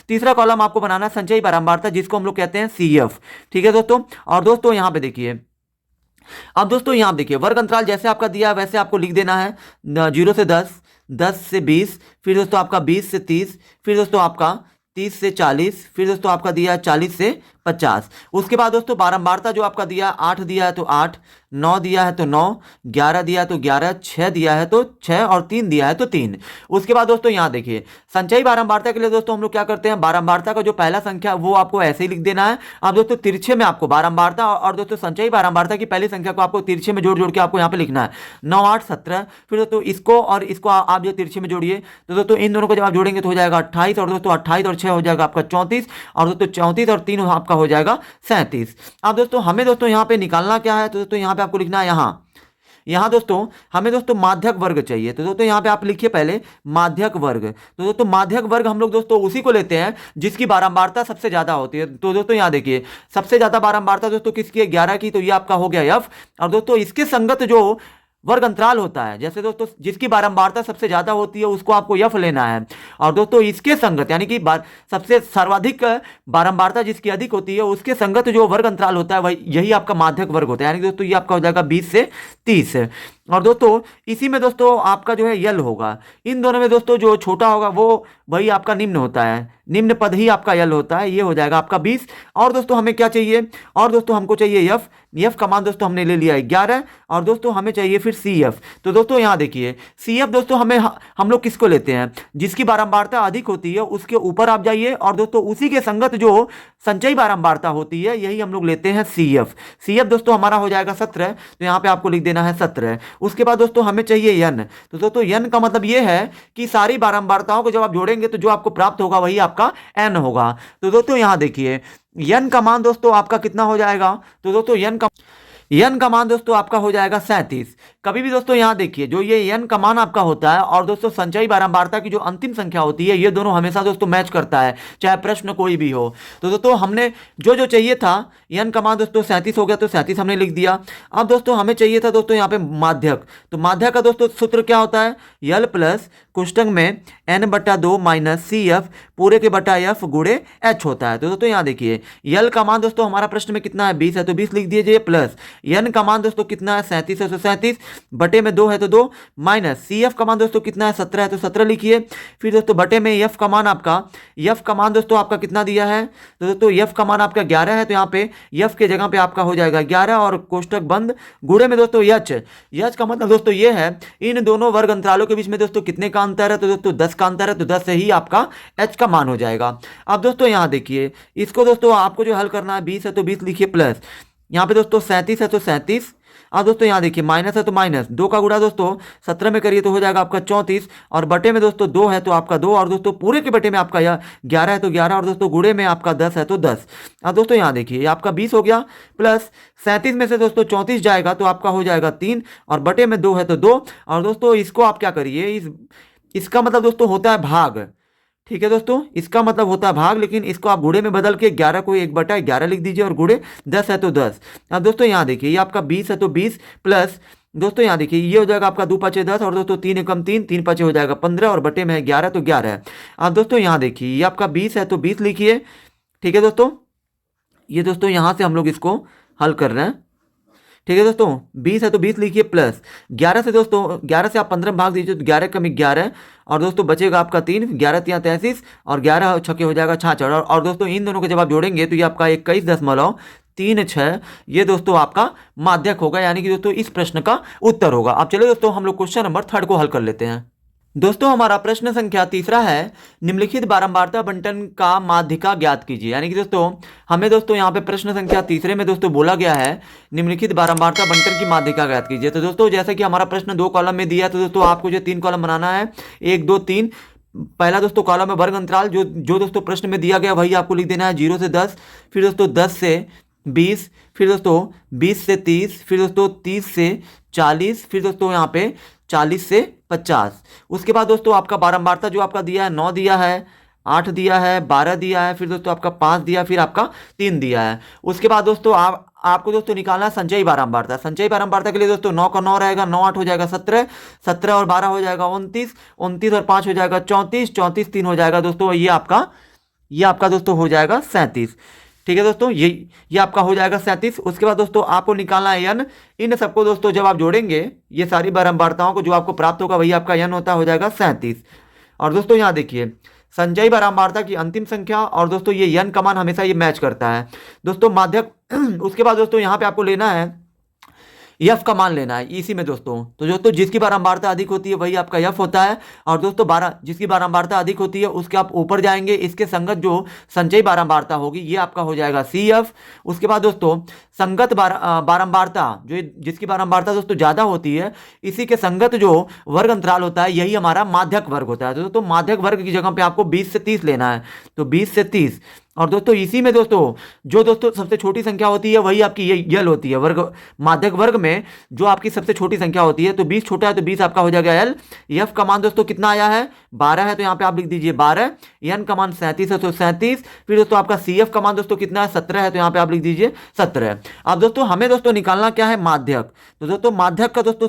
तीसरा कॉलम आपको बनाना है संचयी बारंबारता, जिसको हम लोग कहते हैं CF। ठीक है दोस्तों, और दोस्तों यहां पे देखिए, अब दोस्तों यहां देखिए वर्ग अंतराल जैसे आपका दिया है वैसे आपको लिख देना है 0 से 10, 10 से 20, फिर दोस्तों आपका 20 से 30, फिर दोस्तों आपका 30 से 40, फिर दोस्तों आपका दिया है 40 से 50। उसके बाद दोस्तों बारंबारता जो आपका दिया 8 दिया है तो 8, 9 दिया है तो 9, 11 दिया है तो 11, 6 दिया है तो 6 और 3 दिया है तो 3। उसके बाद दोस्तों यहाँ देखिए संचयी बारंबारता के लिए दोस्तों हम लोग क्या करते हैं, बारंबारता का जो पहला संख्या वो आपको ऐसे ही लिख देना है। अब दोस्तों तिरछे में आपको बारंबारता और दोस्तों संचयी बारंबारता की पहली संख्या को आपको तिरछे में जोड़ जोड़ के आपको यहाँ पे लिखना है 9 8 17। फिर दोस्तों इसको और इसको आप जो तिरछे में जोड़िए तो दोस्तों इन दोनों को जब आप जोड़ेंगे तो हो जाएगा 28 और दोस्तों 28 और 6 हो जाएगा आपका 34 और दोस्तों 34 और 3 आपका हो जाएगा 37। अब दोस्तों हमें दोस्तों यहाँ पे निकालना क्या है, तो दोस्तों यहाँ पे आपको लिखना है यहाँ दोस्तों हमें दोस्तों माध्यक वर्ग चाहिए। तो दोस्तों यहाँ पे आप लिखिए पहले माध्यक वर्ग। तो दोस्तों माध्यक वर्ग हम लोग दोस्तों उसी को लेते हैं जिसकी बारंबारता सबसे ज्यादा होती है। तो दोस्तों यहाँ देखिए सबसे ज्यादा बारंबारता दोस्तों किसकी है, 11 की, तो ये आपका हो गया एफ। और दोस्तों इसके संगत जो वर्ग अंतराल होता है, जैसे दोस्तों जिसकी बारंबारता सबसे ज्यादा होती है उसको आपको यफ लेना है। और दोस्तों इसके संगत यानी कि सबसे सर्वाधिक बारंबारता जिसकी अधिक होती है उसके संगत जो वर्ग अंतराल होता है वही यही आपका माध्यक वर्ग होता है। यानी कि दोस्तों ये आपका हो जाएगा 20 से 30। और दोस्तों इसी में दोस्तों आपका जो है यल होगा। इन दोनों में दोस्तों जो छोटा होगा वो वही आपका निम्न होता है, निम्न पद ही आपका यल होता है। ये हो जाएगा आपका 20। और दोस्तों हमें क्या चाहिए, और दोस्तों हमको चाहिए यफ। यफ का मान दोस्तों हमने ले लिया है 11 और दोस्तों हमें चाहिए फिर सी एफ। तो दोस्तों यहाँ देखिए सी एफ दोस्तों हम लोग किसको लेते हैं, जिसकी बारंबारता अधिक होती है उसके ऊपर आप जाइए और दोस्तों उसी के संगत जो संचयी बारंबारता होती है यही हम लोग लेते हैं सी एफ। सी एफ दोस्तों हमारा हो जाएगा 17। तो यहाँ पे आपको लिख देना है 17। उसके बाद दोस्तों हमें चाहिए यन। तो दोस्तों यन का मतलब यह है कि सारी बारंबारताओं को जब आप जोड़ेंगे तो जो आपको प्राप्त होगा वही आपका एन होगा। तो दोस्तों यहाँ देखिए यन का मान दोस्तों आपका कितना हो जाएगा, तो दोस्तों यन का मान दोस्तों आपका हो जाएगा 37। कभी भी दोस्तों यहाँ देखिए जो ये यन का मान आपका होता है और दोस्तों संचयी बारंबारता की जो अंतिम संख्या होती है ये दोनों हमेशा दोस्तों मैच करता है, चाहे प्रश्न कोई भी हो। तो दोस्तों हमने जो चाहिए था यन का मान दोस्तों 37 हो गया, तो 37 हमने लिख दिया। अब दोस्तों हमें चाहिए था दोस्तों यहाँ पे माध्यक। तो माध्यक का दोस्तों सूत्र क्या होता है, यल प्लस कुष्टक में n/2 माइनस सी एफ पूरे के बटा एफ गुणे एच होता है। तो दोस्तों यहाँ देखिए यल का मान दोस्तों हमारा प्रश्न में कितना है 20 है तो 20 लिख दीजिए, प्लस यन का मान दोस्तों कितना है 37 है तो 37 बटे में 2 है तो 2, माइनस सी एफ का मान दोस्तों कितना है 17 है तो 17 लिखिए। फिर दोस्तों बटे में एफ का मान दोस्तों आपका कितना दिया है, तो दोस्तों एफ का मान आपका 11 है तो यहाँ पे एफ के जगह पे आपका हो जाएगा 11 और कोष्टक बंद गुणे में दोस्तों एच का मतलब दोस्तों ये है इन दोनों वर्ग अंतरालों के बीच में दोस्तों कितने का अंतर है, तो दोस्तों 10 का अंतर है। तो 10 से ही आपका एच का मान हो जाएगा। अब दोस्तों यहाँ देखिए इसको दोस्तों आपको जो हल करना है 20 है तो 20 लिखिए, प्लस यहाँ पे दोस्तों 37 है तो 37। अब दोस्तों यहाँ देखिए माइनस है तो माइनस 2 का गुणा दोस्तों 17 में करिए तो हो जाएगा आपका 34 और बटे में दोस्तों 2 है तो आपका 2 और दोस्तों पूरे के बटे में आपका यह 11 है तो 11 और दोस्तों गुणे में आपका 10 है तो 10। अब दोस्तों यहाँ देखिए आपका 20 हो गया, प्लस 37 में से दोस्तों 34 जाएगा तो आपका हो जाएगा 3 और बटे में 2 है तो 2। और दोस्तों इसको आप क्या करिए, इसका मतलब दोस्तों होता है भाग। ठीक है दोस्तों इसका मतलब होता है भाग, लेकिन इसको आप गुणे में बदल के 11 को 1/11 लिख दीजिए और गुणे 10 है तो 10। अब दोस्तों यहाँ देखिए ये आपका 20 है तो 20, प्लस दोस्तों यहाँ देखिए ये हो जाएगा आपका 2 5 10 और दोस्तों 3 एकम 3, 3 5 हो जाएगा 15 और बटे में है 11 तो 11 है। अब दोस्तों यहाँ देखिए ये आपका 20 है तो 20 लिखिए। ठीक है दोस्तों ये दोस्तों यहाँ से हम लोग इसको हल कर रहे हैं। ठीक है दोस्तों 20 है तो 20 लिखिए, प्लस 11 से दोस्तों 11 से आप 15 भाग दीजिए तो 11 कमी 11 और दोस्तों बचेगा आपका 3, 11 3 33 और 11 छक्के हो जाएगा 66। और दोस्तों इन दोनों को जब आप जोड़ेंगे तो ये आपका 21.36 ये दोस्तों आपका माध्यक होगा, यानी कि दोस्तों इस प्रश्न का उत्तर होगा। अब चलिए दोस्तों हम लोग क्वेश्चन नंबर 3 को हल कर लेते हैं। दोस्तों हमारा प्रश्न संख्या 3 है, निम्नलिखित बारंबारता बंटन का माध्यिका ज्ञात कीजिए। यानी कि दोस्तों हमें दोस्तों यहाँ पे प्रश्न संख्या 3 में दोस्तों बोला गया है निम्नलिखित बारंबारता बंटन की माध्यिका ज्ञात कीजिए। तो दोस्तों जैसा कि हमारा प्रश्न 2 कॉलम में दिया है तो दोस्तों आपको जो 3 कॉलम बनाना है 1 2 3। पहला दोस्तों कॉलम में वर्ग अंतराल जो दोस्तों प्रश्न में दिया गया वही आपको लिख देना है 0 से 10, फिर दोस्तों 10 से 20, फिर दोस्तों 20 से 30, फिर दोस्तों 30 से 40, फिर दोस्तों यहाँ पे 40 से 50। उसके बाद दोस्तों आपका बारंबारता जो आपका दिया है 9 दिया है, 8 दिया है, 12 दिया है, फिर दोस्तों आपका 5 दिया, फिर आपका 3 दिया है। उसके बाद दोस्तों आपको दोस्तों निकालना है संचयी बारंबारता। संचयी बारंबारता के लिए दोस्तों 9 का 9 रहेगा, 9 8 हो जाएगा 17, 17 और 12 हो जाएगा 29, 29 और 5 हो जाएगा 34, 34 3 हो जाएगा दोस्तों ये आपका दोस्तों हो जाएगा 37। ठीक है दोस्तों ये आपका हो जाएगा 37। उसके बाद दोस्तों आपको निकालना है यन। इन सबको दोस्तों जब आप जोड़ेंगे ये सारी बारंबारताओं को जो आपको प्राप्त होगा वही आपका यन हो जाएगा 37। और दोस्तों यहाँ देखिए संचयी बारंबारता की अंतिम संख्या और दोस्तों ये n का मान हमेशा ये मैच करता है दोस्तों माध्यक। उसके बाद दोस्तों यहाँ पे आपको लेना है यफ का मान लेना है इसी में दोस्तों। तो दोस्तों जिसकी बारंबारता अधिक होती है वही आपका यफ होता है, और दोस्तों 12 जिसकी बारंबारता अधिक होती है उसके आप ऊपर जाएंगे, इसके संगत जो संचयी बारंबारता होगी ये आपका हो जाएगा सी एफ। उसके बाद दोस्तों संगत बारंबारता जो जिसकी बारंबारता दोस्तों ज़्यादा होती है इसी के संगत जो वर्ग अंतराल होता है यही हमारा माध्यक वर्ग होता है। तो दोस्तों माध्यक वर्ग की जगह पे आपको 20 से 30 लेना है, तो 20 से 30। और दोस्तों इसी में दोस्तों जो दोस्तों सबसे छोटी संख्या होती है वही आपकी ये यल होती है वर्ग माध्यक वर्ग में जो आपकी सबसे छोटी संख्या होती है। तो 20 छोटा है तो 20 आपका हो जाएगा एल। एफ का मान दोस्तों कितना आया है 12 है, तो यहाँ पे आप लिख दीजिए 12। एन का मान 37 है तो 37। फिर दोस्तों आपका सी एफ का मान दोस्तों कितना है 17 है, तो यहाँ पे आप लिख दीजिए 17। अब दोस्तों हमें दोस्तों निकालना क्या है माध्यक। तो दोस्तों माध्यक का दोस्तों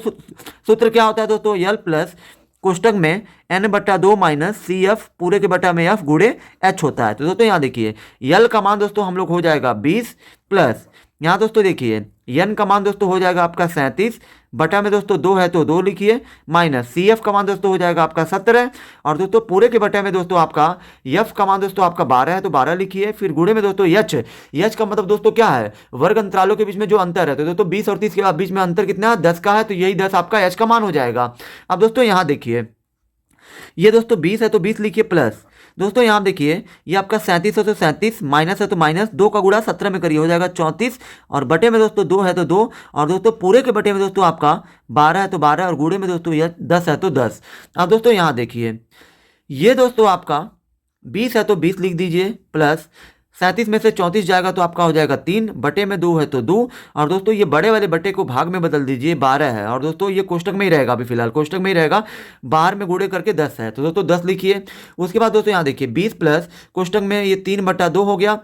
सूत्र क्या होता है दोस्तों यल प्लस कोष्टक में n/2 माइनस सी एफ पूरे के बटा में एफ गुणे एच होता है। तो दोस्तों यहाँ देखिए यल का मान दोस्तों हम लोग हो जाएगा 20 प्लस यहाँ दोस्तों देखिए n का मान दोस्तों हो जाएगा आपका 37 बटा में दोस्तों 2 है तो 2 लिखिए माइनस सी एफ का मान दोस्तों हो जाएगा आपका 17, और दोस्तों पूरे के बटे में दोस्तों आपका एफ का मान दोस्तों आपका 12 है तो 12 लिखिए। फिर गुणे में दोस्तों एच का मतलब दोस्तों क्या है वर्ग अंतरालों के बीच में जो अंतर है, तो दोस्तों 20 और 30 के बीच में अंतर कितना है 10 का है, तो यही 10 आपका एच का मान हो जाएगा। अब दोस्तों यहाँ देखिए ये दोस्तों 20 है तो 20 लिखिए प्लस दोस्तों यहाँ देखिए ये आपका 37 है तो 37 माइनस है तो माइनस 2 का गुणा 17 में करिए हो जाएगा 34, और बटे में दोस्तों 2 है तो 2, और दोस्तों पूरे के बटे में दोस्तों आपका 12 है तो 12, और गुणे में दोस्तों ये 10 है तो 10। अब दोस्तों यहाँ देखिए ये दोस्तों आपका 20 है तो 20 लिख दीजिए प्लस 37 में से 34 जाएगा तो आपका हो जाएगा 3 बटे में 2 है तो 2, और दोस्तों ये बड़े वाले बटे को भाग में बदल दीजिए 12 है, और दोस्तों ये कोष्टक में ही रहेगा अभी फिलहाल कोष्टक में ही रहेगा, बाहर में गुणे करके 10 है तो दोस्तों 10 लिखिए। उसके बाद दोस्तों यहाँ देखिए 20 प्लस कोष्टक में ये 3/2 हो गया,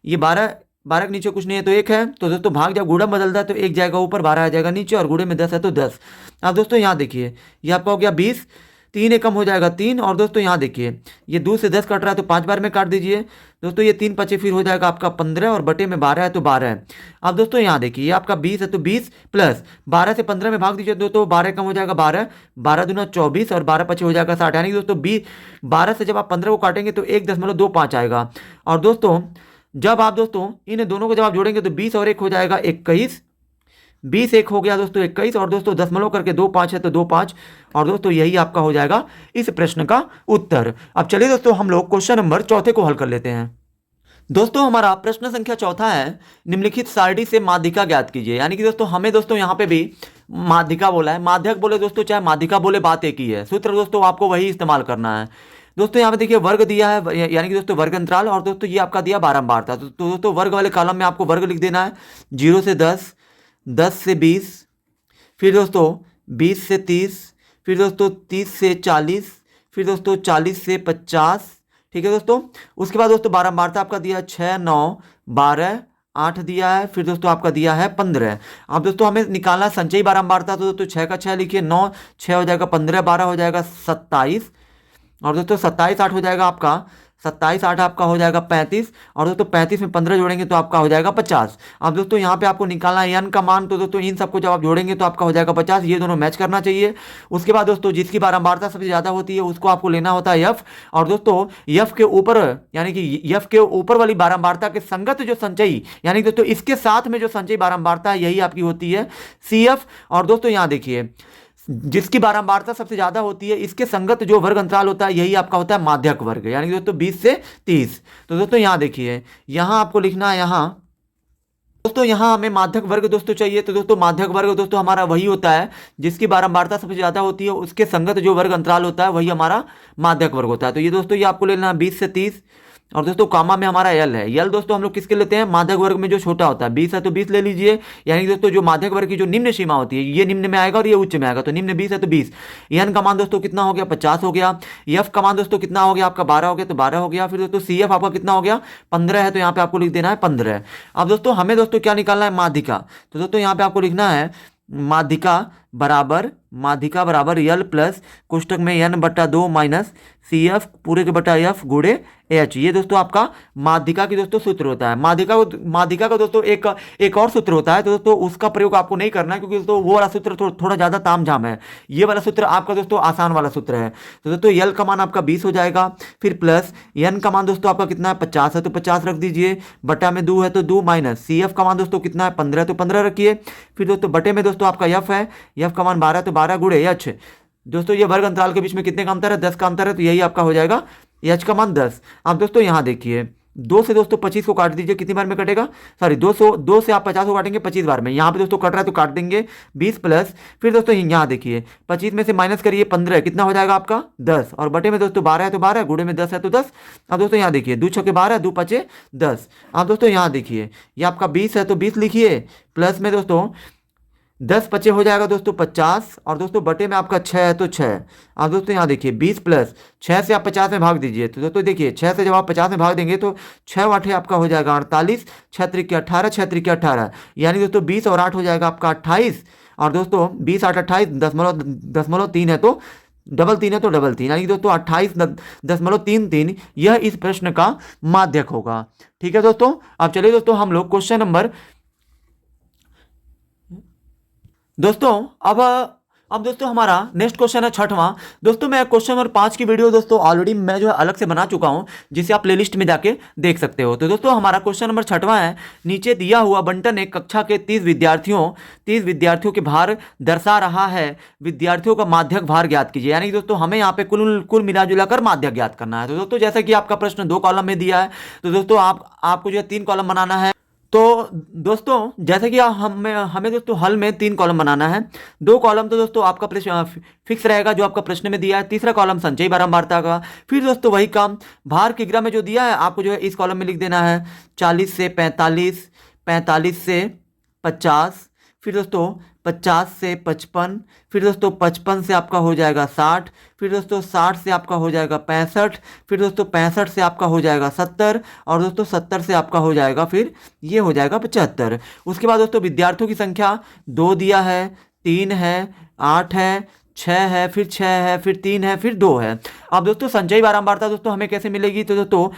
ये 12 के नीचे कुछ नहीं है तो 1 है, तो दोस्तों भाग जब गुणा बदलता है तो 1 जाएगा ऊपर 12 आ जाएगा नीचे, और गुणे में 10 है तो 10। अब दोस्तों यहाँ देखिए ये आपका हो गया 20, 3 एक कम हो जाएगा 3, और दोस्तों यहाँ देखिए ये 2 से 10 कट रहा है तो 5 बार में काट दीजिए दोस्तों, ये 3 पचे फिर हो जाएगा आपका 15, और बटे में 12 है तो 12 है। अब दोस्तों यहाँ देखिए ये आपका 20 है तो 20 प्लस 12 से 15 में भाग दीजिए दोस्तों 12 कम हो जाएगा 12, 12 दूना 24, और 12 पचे हो जाएगा 60, यानी कि दोस्तों 12 से जब आप 15 को काटेंगे तो 1.25 आएगा। और दोस्तों जब आप दोस्तों इन दोनों को जब आप जोड़ेंगे तो 20 और 1 हो जाएगा 21, 20 एक हो गया दोस्तों 21, और दोस्तों दशमलव करके 2 5 है तो 2 5, और दोस्तों यही आपका हो जाएगा इस प्रश्न का उत्तर। अब चलिए दोस्तों हम लोग क्वेश्चन नंबर 4 को हल कर लेते हैं। दोस्तों हमारा प्रश्न संख्या 4 है निम्नलिखित सारणी से माध्यिका ज्ञात कीजिए। यानी कि दोस्तों हमें दोस्तों यहाँ पे भी माध्यिका बोला है, माध्यक बोले दोस्तों चाहे माध्यिका बोले बात एक ही है, सूत्र दोस्तों आपको वही इस्तेमाल करना है। दोस्तों यहाँ पे देखिए वर्ग दिया है यानी कि दोस्तों वर्ग अंतराल, और दोस्तों ये आपका दिया बारंबारता, तो दोस्तों वर्ग वाले कॉलम में आपको वर्ग लिख देना है 0 से 10, 10 से 20, फिर दोस्तों 20 से 30, फिर दोस्तों 30 से 40, फिर दोस्तों 40 से 50, ठीक है दोस्तों। उसके बाद दोस्तों बारंबारता आपका दिया 6 9 12 8 दिया है, फिर दोस्तों आपका दिया है 15। अब दोस्तों हमें निकालना संचयी बारंबारता, तो दोस्तों 6 का 6 लिखिए 9 6 हो जाएगा 15, 12 हो जाएगा 27, और दोस्तों 27 8 हो जाएगा आपका 27 8 आपका हो जाएगा 35, और दोस्तों 35 में 15 जोड़ेंगे तो आपका हो जाएगा 50। अब दोस्तों यहाँ पे आपको निकालना है n का मान, तो दोस्तों इन सबको जब आप जोड़ेंगे तो आपका हो जाएगा 50, ये दोनों मैच करना चाहिए। उसके बाद दोस्तों जिसकी बारंबारता सबसे ज़्यादा होती है उसको आपको लेना होता है f, और दोस्तों f के ऊपर यानी कि f के ऊपर वाली बारंबारता के संगत जो संचयी यानी कि दोस्तों इसके साथ में जो संचयी बारंबारता है यही आपकी होती है CF। और दोस्तों यहाँ देखिए जिसकी बारंबारता सबसे ज्यादा होती है इसके संगत जो वर्ग अंतराल होता है यही आपका होता है माध्यक वर्ग, यानी कि दोस्तों 20 से 30। तो दोस्तों यहाँ देखिए यहाँ आपको लिखना है यहाँ दोस्तों यहाँ हमें माध्यक वर्ग दोस्तों चाहिए, तो दोस्तों माध्यक वर्ग दोस्तों हमारा वही होता है जिसकी बारंबारता सबसे ज्यादा होती है उसके संगत जो वर्ग अंतराल होता है वही हमारा माध्यक वर्ग होता है। तो ये दोस्तों ये आपको लेना है 20 से 30, और दोस्तों कामा में हमारा यल है, यल दोस्तों हम लोग किसके लेते हैं माध्यक वर्ग में जो छोटा होता है 20 है तो 20 ले लीजिए, यानी कि दोस्तों जो माध्यक वर्ग की जो निम्न सीमा होती है ये निम्न में आएगा और ये उच्च में आएगा, तो निम्न 20 है तो 20। एन का मान दोस्तों कितना हो गया 50 हो गया, एफ का मान दोस्तों कितना हो गया आपका 12 हो गया तो 12 हो गया, फिर दोस्तों सी एफ आपका कितना हो गया 15 है तो यहाँ पे आपको लिख देना है 15। अब दोस्तों हमें दोस्तों क्या निकालना है माध्यिका, तो दोस्तों यहाँ पे आपको लिखना है माध्यिका बराबर माध्यिका बराबर यल प्लस कोष्टक में n बटा 2 माइनस सी एफ पूरे के बटा एफ गुणे एच। ये दोस्तों आपका माध्यिका की दोस्तों सूत्र होता है। माध्यिका का दोस्तों एक और सूत्र होता है, तो दोस्तों उसका प्रयोग आपको नहीं करना है, क्योंकि दोस्तों वो वाला सूत्र थोड़ा ज़्यादा तामझाम है। ये वाला सूत्र आपका दोस्तों आसान वाला सूत्र है। तो दोस्तों यल का मान आपका 20 हो जाएगा, फिर प्लस एन का मान दोस्तों आपका कितना है 50 है, तो 50 रख दीजिए, बटा में 2 है तो 2 माइनस सी एफ का मान दोस्तों कितना है 15 है, तो 15 रखिए। फिर दोस्तों बटे में दोस्तों आपका एफ है, एफ का मान 12 है तो 12 गुणे एच। दोस्तों ये वर्ग अंतराल के बीच में कितने का अंतर है 10 का अंतर है, तो यही आपका हो जाएगा एच का मान 10। अब दोस्तों यहाँ देखिए 2 से दोस्तों 25 को काट दीजिए, कितनी बार में कटेगा, सॉरी 2 से आप 50 को काटेंगे 25 बार में, यहाँ पे दोस्तों कट रहा है तो काट देंगे 20 प्लस, फिर दोस्तों यहाँ देखिए 25 में से माइनस करिए 15, कितना हो जाएगा आपका 10, और बटे में दोस्तों 12 है तो 12, गुणे में 10 है तो 10। अब दोस्तों यहाँ देखिए 2 छक्के 12, 2 पचे 10। अब दोस्तों यहाँ देखिए ये आपका 20 है तो 20 लिखिए, प्लस में दोस्तों 10 पचे हो जाएगा दोस्तों 50, और दोस्तों बटे में आपका 6 है तो 6। अब दोस्तों यहाँ देखिए 20 प्लस 6 से आप 50 में भाग दीजिए, तो दोस्तों देखिए 6 से जब आप 50 में भाग देंगे तो 6 8 आपका हो जाएगा 48, 6 त्रिक 18, 6 त्रिक 18, यानी दोस्तों 20 और 8 हो जाएगा आपका 28, और दोस्तों 20 8 28 दशमलव 3 है तो डबल 3 है तो डबल 3, यानी दोस्तों 28.33 यह इस प्रश्न का माध्यक होगा। ठीक है दोस्तों, अब चलिए दोस्तों हम लोग क्वेश्चन नंबर दोस्तों अब दोस्तों हमारा नेक्स्ट क्वेश्चन है छठवां। दोस्तों मैं क्वेश्चन नंबर 5 की वीडियो दोस्तों ऑलरेडी मैं जो है अलग से बना चुका हूं, जिसे आप प्लेलिस्ट में जाके देख सकते हो। तो दोस्तों हमारा क्वेश्चन नंबर छठवां है, नीचे दिया हुआ बंटन एक कक्षा के 30 विद्यार्थियों के भार दर्शा रहा है, विद्यार्थियों का माध्यक भार ज्ञात कीजिए। यानी दोस्तों हमें यहाँ पे कुल मिला जुला कर माध्यक ज्ञात करना है। तो दोस्तों जैसा कि आपका प्रश्न 2 कॉलम में दिया है, तो दोस्तों आपको जो है 3 कॉलम बनाना है। तो दोस्तों जैसे कि हमें दोस्तों हल में 3 कॉलम बनाना है। 2 कॉलम तो दोस्तों आपका प्रश्न फिक्स रहेगा जो आपका प्रश्न में दिया है, तीसरा कॉलम संचयी बारंबारता का। फिर दोस्तों वही काम भार किग्रा में जो दिया है आपको जो है इस कॉलम में लिख देना है 40 से 45, 45 से 50, फिर दोस्तों 50 से 55, फिर दोस्तों 55 से आपका हो जाएगा 60, फिर दोस्तों 60 से आपका हो जाएगा 65, फिर दोस्तों 65 से आपका हो जाएगा 70, और दोस्तों 70 से आपका हो जाएगा फिर ये हो जाएगा 75। उसके बाद दोस्तों विद्यार्थियों की संख्या 2 दिया है, 3 है, 8 है, 6 है, फिर 6 है, फिर 3 है, फिर 2 है। अब दोस्तों संचयी बारंबारता दोस्तों हमें कैसे मिलेगी, तो दोस्तों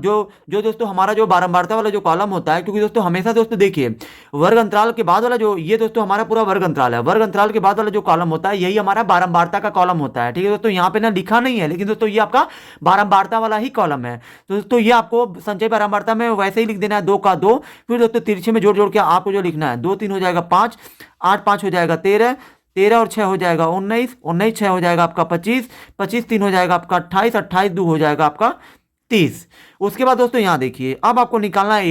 जो दोस्तों हमारा जो बारंबारता वाला जो कॉलम होता है, क्योंकि दोस्तों हमेशा दोस्तों देखिए वर्ग अंतराल के बाद वाला जो ये दोस्तों हमारा पूरा वर्ग अंतराल है, वर्ग अंतराल के बाद वाला जो कॉलम होता है यही हमारा बारंबारता का कॉलम होता है। ठीक है दोस्तों, यहाँ पे ना लिखा नहीं है, लेकिन दोस्तों ये आपका बारंबारता वाला ही कॉलम है। तो दोस्तों ये आपको संचयी बारंबारता में वैसे ही लिख देना है 2 का 2, फिर दोस्तों तिरछे में जोड़ के आपको जो लिखना है 2 3 हो जाएगा 5, 8 5 हो जाएगा 13, 13 और 6 हो जाएगा 19, 19 6 हो जाएगा आपका 25, 25 3 हो जाएगा आपका 28, 28 2 हो जाएगा आपका 30। उसके बाद दोस्तों यहाँ देखिए अब आपको निकालना है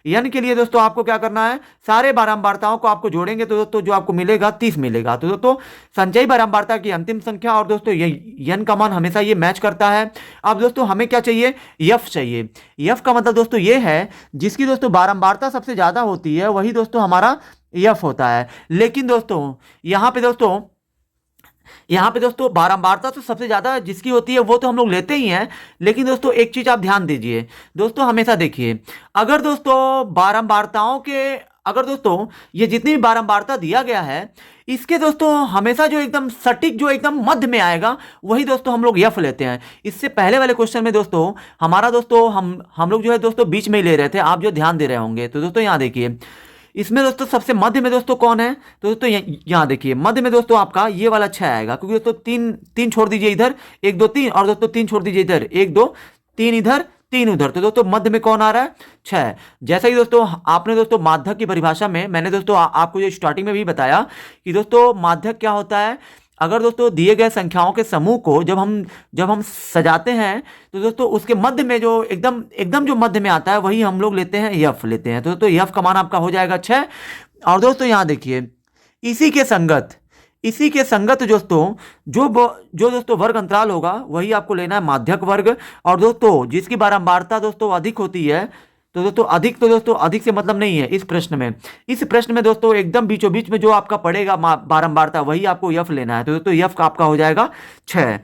यन के लिए दोस्तों आपको क्या करना है, सारे बारंबारताओं को आपको जोड़ेंगे तो दोस्तों जो आपको मिलेगा 30 मिलेगा। तो दोस्तों संचयी बारंबारता की अंतिम संख्या और दोस्तों यन का मान हमेशा ये मैच करता है। अब दोस्तों हमें क्या चाहिए, यफ चाहिए। यफ का मतलब दोस्तों ये है जिसकी दोस्तों बारंबारता सबसे ज्यादा होती है वही दोस्तों हमारा यफ होता है। लेकिन दोस्तों यहाँ पे दोस्तों बारंबारता तो सबसे ज्यादा जिसकी होती है वो तो हम लोग लेते ही हैं, लेकिन दोस्तों एक चीज आप ध्यान दीजिए दोस्तों, हमेशा देखिए अगर दोस्तों ये जितनी भी बारंबारता दिया गया है इसके दोस्तों हमेशा जो एकदम सटीक जो एकदम मध्य में आएगा वही दोस्तों हम लोग यफ लेते हैं। इससे पहले वाले क्वेश्चन में दोस्तों हमारा दोस्तों हम लोग जो है दोस्तों बीच में ही ले रहे थे, आप जो ध्यान दे रहे होंगे। तो दोस्तों यहाँ देखिए इसमें दोस्तों सबसे मध्य में दोस्तों कौन है, तो दोस्तों यहाँ देखिए मध्य में दोस्तों आपका ये वाला 6 आएगा, क्योंकि दोस्तों 3 छोड़ दीजिए इधर 1 2 3, और दोस्तों 3 छोड़ दीजिए इधर 1 2 3 इधर 3 उधर, तो दोस्तों मध्य में कौन आ रहा है 6। जैसा कि दोस्तों आपने दोस्तों माध्यक की परिभाषा में मैंने दोस्तों आपको जो स्टार्टिंग में भी बताया कि दोस्तों माध्यक क्या होता है, अगर दोस्तों दिए गए संख्याओं के समूह को जब हम सजाते हैं तो दोस्तों उसके मध्य में जो एकदम जो मध्य में आता है वही हम लोग लेते हैं यफ लेते हैं। तो दोस्तों यफ का मान आपका हो जाएगा 6। और दोस्तों यहाँ देखिए इसी के संगत दोस्तों जो दोस्तों वर्ग अंतराल होगा वही आपको लेना है माध्यक वर्ग। और दोस्तों जिसकी बारंबारता दोस्तों अधिक होती है तो दोस्तों अधिक से मतलब नहीं है इस प्रश्न में दोस्तों एकदम बीचों बीच में जो आपका पड़ेगा बारंबारता वही आपको यफ लेना है। तो दोस्तों यफ का आपका हो जाएगा 6।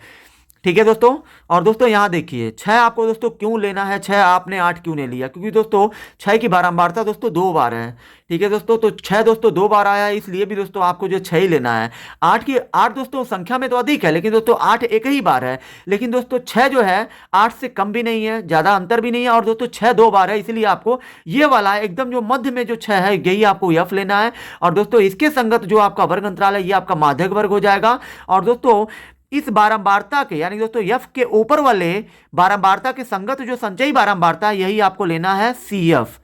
ठीक है दोस्तों। और दोस्तों यहाँ देखिए 6 आपको दोस्तों क्यों लेना है, 6 आपने 8 क्यों नहीं लिया, क्योंकि दोस्तों 6 की बारंबारता दोस्तों 2 बार है। ठीक है दोस्तों, तो 6 दोस्तों 2 बार आया है, इसलिए भी दोस्तों आपको जो 6 ही लेना है। 8 दोस्तों संख्या में तो अधिक है, लेकिन दोस्तों 8 एक ही बार है। लेकिन दोस्तों 6 जो है 8 से कम भी नहीं है, ज़्यादा अंतर भी नहीं है, और दोस्तों 6 2 बार है, इसलिए आपको ये वाला एकदम जो मध्य में जो 6 है यही आपको एफ लेना है। और दोस्तों इसके संगत जो आपका वर्ग अंतराल है ये आपका माध्यक वर्ग हो जाएगा। और दोस्तों इस बारंबारता के यानी दोस्तों एफ के ऊपर वाले बारंबारता के संगत जो संचयी बारंबारता है यही आपको लेना है सी एफ।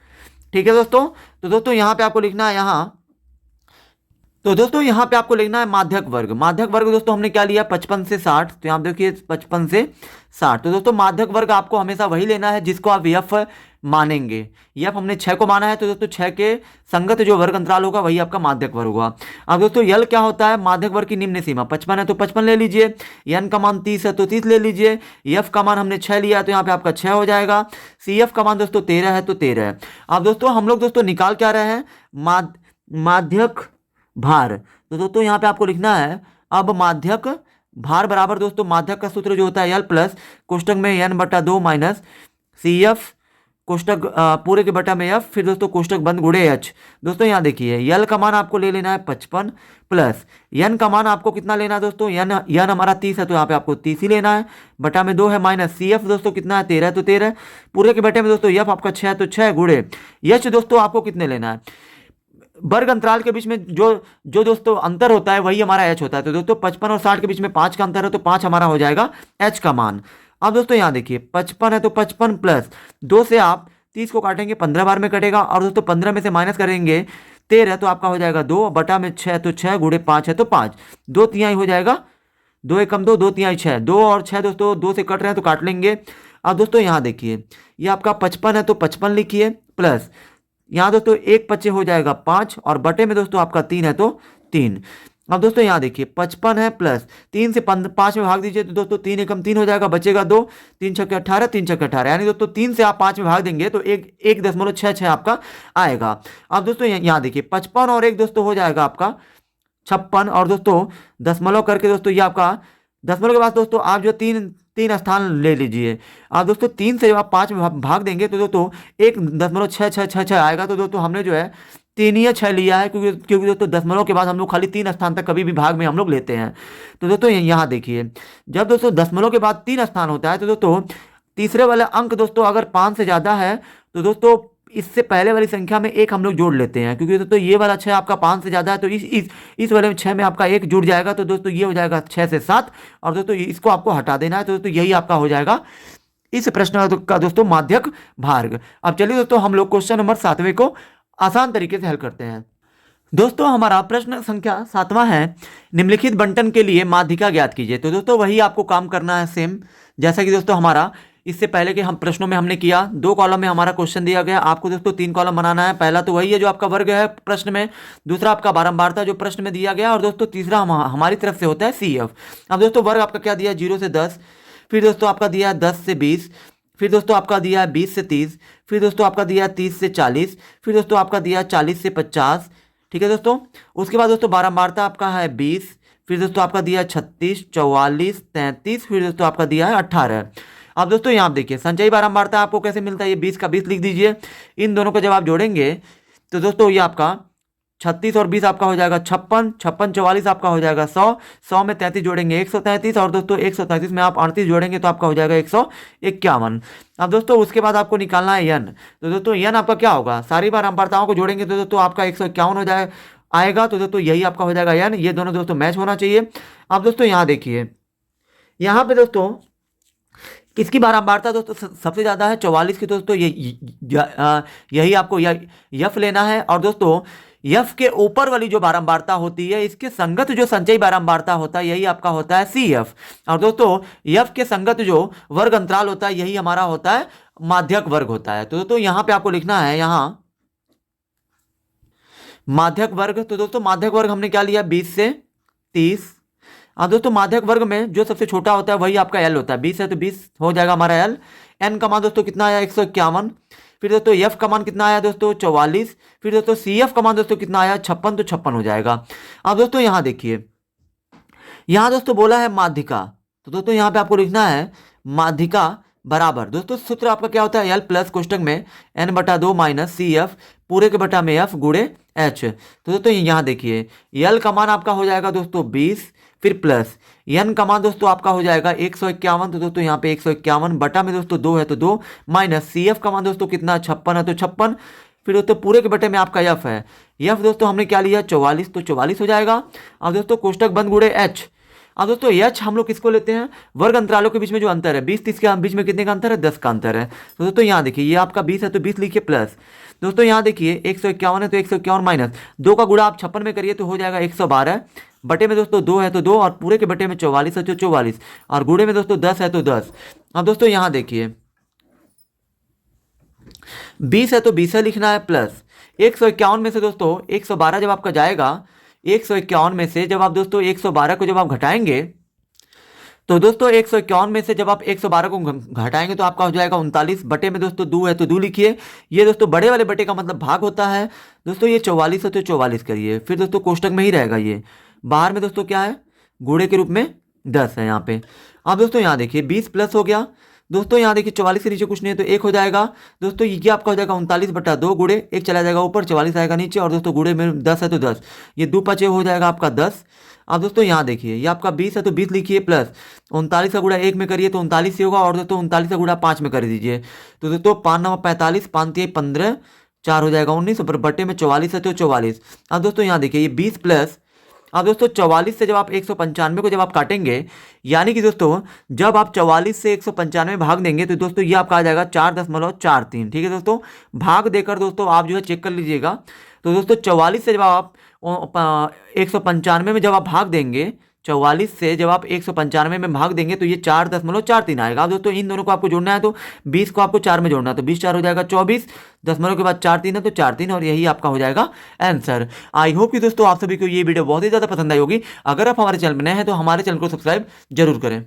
ठीक है दोस्तों, तो दोस्तों यहां पे आपको लिखना है यहां पे आपको लिखना है माध्यक वर्ग। माध्यक वर्ग दोस्तों हमने क्या लिया 55 से 60, तो यहां देखिए 55 से 60। तो दोस्तों माध्यक वर्ग आपको हमेशा वही लेना है जिसको आप एफ मानेंगे। एफ हमने 6 को माना है, तो दोस्तों 6 के संगत जो वर्ग अंतराल होगा वही आपका माध्यक वर्ग होगा। अब दोस्तों यल क्या होता है, माध्यक वर्ग की निम्न सीमा 55 है तो 55 ले लीजिए, एन का मान 30 है तो 30 ले लीजिए, एफ का मान हमने 6 लिया है तो यहाँ पे आपका 6 हो जाएगा, सी एफ का मान दोस्तों 13 है तो 13 है। अब दोस्तों हम लोग दोस्तों निकाल क्या रहे हैं, माध्यक भार। तो दोस्तों यहाँ पे आपको लिखना है अब माध्यक भार बराबर दोस्तों माध्यक का सूत्र जो होता है एल प्लस कोष्टक में एन बटा 2 माइनस सी एफ कोष्टक पूरे के बटा में एफ, फिर दोस्तों कोष्टक बंद गुणे एच। दोस्तों यहाँ देखिए यल का मान आपको ले लेना है 55 प्लस एन का मान आपको कितना लेना है दोस्तों, एन हमारा 30 है तो यहाँ पे आपको 30 ही लेना है, बटा में 2 है, माइनस सी एफ दोस्तों कितना है 13 है तो 13, पूरे के बटे में दोस्तों एफ आपका 6 है तो 6 गुणे एच दोस्तों आपको कितने लेना है, वर्ग अंतराल के बीच में जो दोस्तों अंतर होता है वही हमारा एच होता है। तो दोस्तों 55 और 60 के बीच में 5 का अंतर है तो 5 हमारा हो जाएगा एच का मान। अब दोस्तों यहाँ देखिए 55 है तो 55 प्लस 2 से आप 30 को काटेंगे 15 बार में कटेगा, और दोस्तों 15 में से माइनस करेंगे 13 तो आपका हो जाएगा 2, बटा में 6 तो 6 गुणे 5 है तो 5, 2 तिहाई हो जाएगा, 2 एकम 2, 2 तिहाई 6, 2 और 6 दोस्तों 2 से कट रहे हैं तो काट लेंगे। अब दोस्तों यहाँ देखिए ये आपका 55 है तो 55 लिखिए, प्लस यहाँ दोस्तों 1 25 हो जाएगा 5, और बटे में दोस्तों आपका 3 है तो 3। अब दोस्तों यहाँ देखिए 55 है प्लस 3 से 5 में भाग दीजिए तो दोस्तों 3 एकम 3 हो जाएगा, बचेगा 2, 3 छक्के 18, 3 छक्के 18, यानी दोस्तों 3 से आप 5 में भाग देंगे तो 1.66 आपका आएगा। अब दोस्तों यहाँ देखिए 55 और 1 दोस्तों हो जाएगा आपका 56, और दोस्तों दशमलव करके दोस्तों ये आपका दशमलव के बाद दोस्तों आप जो तीन स्थान ले लीजिए। आप दोस्तों 3 से जब आप 5 में भाग देंगे तो दोस्तों 1.6666 आएगा। तो दोस्तों हमने जो है 3 या 6 लिया है, क्योंकि दोस्तों दशमलव के बाद हम लोग खाली 3 स्थान तक कभी भी भाग में हम लोग लेते हैं। तो दोस्तों यहाँ देखिए जब दोस्तों दशमलव के बाद 3 स्थान होता है तो दोस्तों तीसरे वाला अंक दोस्तों अगर 5 से ज़्यादा है तो दोस्तों इससे पहले वाली संख्या में 1 हम लोग जोड़ लेते हैं, क्योंकि दोस्तों ये वाला 6 आपका 5 से ज़्यादा है तो इस वाले में 6 में आपका 1 जुड़ जाएगा, तो दोस्तों ये हो जाएगा 6 से 7, और दोस्तों इसको आपको हटा देना है। तो दोस्तों यही आपका हो जाएगा इस प्रश्न का दोस्तों माध्यक भार। अब चलिए दोस्तों हम लोग क्वेश्चन नंबर 7वें को आसान तरीके से हल करते हैं। दोस्तों हमारा प्रश्न संख्या 7वां है, निम्नलिखित बंटन के लिए माध्यिका ज्ञात कीजिए। तो दोस्तों वही आपको काम करना है सेम जैसा कि दोस्तों हमारा इससे पहले के हम प्रश्नों में हमने किया। 2 कॉलम में हमारा क्वेश्चन दिया गया, आपको दोस्तों 3 कॉलम बनाना है। पहला तो वही है जो आपका वर्ग है प्रश्न में, दूसरा आपका बारंबारता जो प्रश्न में दिया गया, और दोस्तों तीसरा हमारी तरफ से होता है सी एफ। अब दोस्तों वर्ग आपका क्या दिया 0 से 10, फिर दोस्तों आपका दिया है 10 से 20, फिर दोस्तों आपका दिया है 20 से 30, फिर दोस्तों आपका दिया है 30 से 40, फिर दोस्तों आपका दिया है 40 से 50। ठीक है दोस्तों, उसके बाद दोस्तों बारंबारता आपका है 20, फिर दोस्तों आपका दिया है 36, 44, 33, फिर दोस्तों आपका दिया है 18। अब दोस्तों यहाँ आप देखिए संचयी बारंबारता आपको कैसे मिलता है, ये 20 का 20 लिख दीजिए। इन दोनों को जब आप जोड़ेंगे तो दोस्तों ये आपका 36 और 20 आपका हो जाएगा 56, 56 44 आपका हो जाएगा 100, 100 में 33 जोड़ेंगे 133, और दोस्तों 133 में आप 38 जोड़ेंगे तो आपका हो जाएगा 151। अब दोस्तों उसके बाद आपको निकालना है यन। तो दोस्तों यन आपका क्या होगा, सारी बारंबारताओं को जोड़ेंगे तो दोस्तों आपका 151 हो जाएगा आएगा। तो दोस्तों यही आपका हो जाएगा यन, ये दोनों दोस्तों मैच होना चाहिए। अब दोस्तों यहाँ देखिए यहाँ पे दोस्तों किसकी बारंबारता दोस्तों सबसे ज़्यादा है 44 की, दोस्तों यही आपको यफ लेना है। और दोस्तों यफ के ऊपर वाली जो बारंबारता होती है इसके संगत जो संचयी बारंबारता होता है यही आपका होता है सी एफ। और दोस्तों यफ के संगत जो वर्ग अंतराल होता है यही हमारा होता है माध्यक वर्ग होता है। तो दोस्तों यहाँ पे आपको लिखना है यहाँ माध्यक वर्ग। तो दोस्तों माध्यक वर्ग हमने क्या लिया 20 से 30। हाँ दोस्तों माध्यक वर्ग में जो सबसे छोटा होता है वही आपका एल होता है, 20 है तो 20 हो जाएगा हमारा एल। एन का मान दोस्तों कितना आया 151, फिर दोस्तों एफ का मान कितना आया दोस्तों 44, फिर दोस्तों सी एफ का मान दोस्तों कितना आया 56, तो 56 हो जाएगा। अब दोस्तों यहाँ देखिए यहाँ दोस्तों बोला है माध्यिका, तो दोस्तों यहाँ पे आपको लिखना है माध्यिका बराबर, दोस्तों सूत्र आपका क्या होता है, एल प्लस कोष्टक में n/2 माइनस सी एफ पूरे के बटा में एफ गुणे एच। तो दोस्तों यहाँ देखिए एल का मान आपका हो जाएगा दोस्तों 20, फिर प्लस एन का मान दोस्तों आपका हो जाएगा 151, तो दोस्तों यहाँ पे 151 बटा में दोस्तों 2 है तो 2, माइनस सी एफ का मान दोस्तों कितना 56 है तो 56, फिर दोस्तों पूरे के बटे में आपका एफ है, एफ दोस्तों हमने क्या लिया 44, तो 44 हो जाएगा। अब दोस्तों कोष्टक बंद गुणे एच। अब दोस्तों एच हम लोग किसको लेते हैं, वर्ग अंतरालों के बीच में जो अंतर है 20-30 के बीच में कितने का अंतर है, 10 का अंतर है। तो दोस्तों यहाँ देखिए ये आपका 20 है तो 20 लिखिए प्लस, दोस्तों यहाँ देखिए 151 है तो 151 माइनस 2 का गुणा आप 56 में करिए तो हो जाएगा 112, बटे में दोस्तों 2 है तो 2 और पूरे के बटे में 44 है तो 44 और गुणे में दोस्तों 10 है तो 10। अब दोस्तों यहाँ देखिए 20 है तो 20 है लिखना है प्लस 151 में से दोस्तों 112 जब आपका जाएगा, 151 में से जब आप दोस्तों 112 को जब आप घटाएंगे तो दोस्तों 151 में से जब आप 112 को घटाएंगे तो आपका हो जाएगा 39, बटे में दोस्तों 2 है तो 2 लिखिए, ये दोस्तों बड़े वाले बटे का मतलब भाग होता है, दोस्तों ये 44 है तो 44 करिए, फिर दोस्तों कोष्टक में ही रहेगा, ये बाहर में दोस्तों क्या है गुणे के रूप में 10 है यहाँ पे। अब दोस्तों यहाँ देखिए 20 प्लस हो गया, दोस्तों यहाँ देखिए 44 के नीचे कुछ नहीं है तो 1 हो जाएगा, दोस्तों ये आपका हो जाएगा 39/2 गुणे 1 चला जाएगा ऊपर 44 आएगा नीचे और दोस्तों गुणे में 10 है तो 10, ये 2 5 हो जाएगा आपका 10। अब दोस्तों यहाँ देखिए ये आपका 20 है तो 20 लिखिए प्लस 39 का गुणा 1 में करिए तो 39 ही होगा और दोस्तों 39 का गुणा 5 में कर दीजिए तो दोस्तों 5×9 45, 5×3 = 15, 4 हो जाएगा 19 ऊपर बटे में 44 है तो 44। अब दोस्तों यहाँ देखिए ये 20 प्लस, अब दोस्तों 44 से जब आप 195 को जब आप काटेंगे, यानी कि दोस्तों जब आप 44 से 195 भाग देंगे तो दोस्तों ये आपका आ जाएगा 4.43, ठीक है दोस्तों। भाग देकर दोस्तों आप जो है चेक कर लीजिएगा, तो दोस्तों 44 से जब आप 195 में जब आप भाग देंगे, 44 से जब आप 195 में भाग देंगे तो ये 4.43 आएगा। अब दोस्तों इन दोनों को आपको जोड़ना है तो 20 को आपको 4 में जोड़ना है तो 20 4 हो जाएगा 24, दशमलव के बाद 4 3 है तो 4 3 और यही आपका हो जाएगा आंसर। आई होप कि दोस्तों आप सभी को ये वीडियो बहुत ही ज़्यादा पसंद आई होगी। अगर आप हमारे चैनल में नए हैं तो हमारे चैनल को सब्सक्राइब जरूर करें।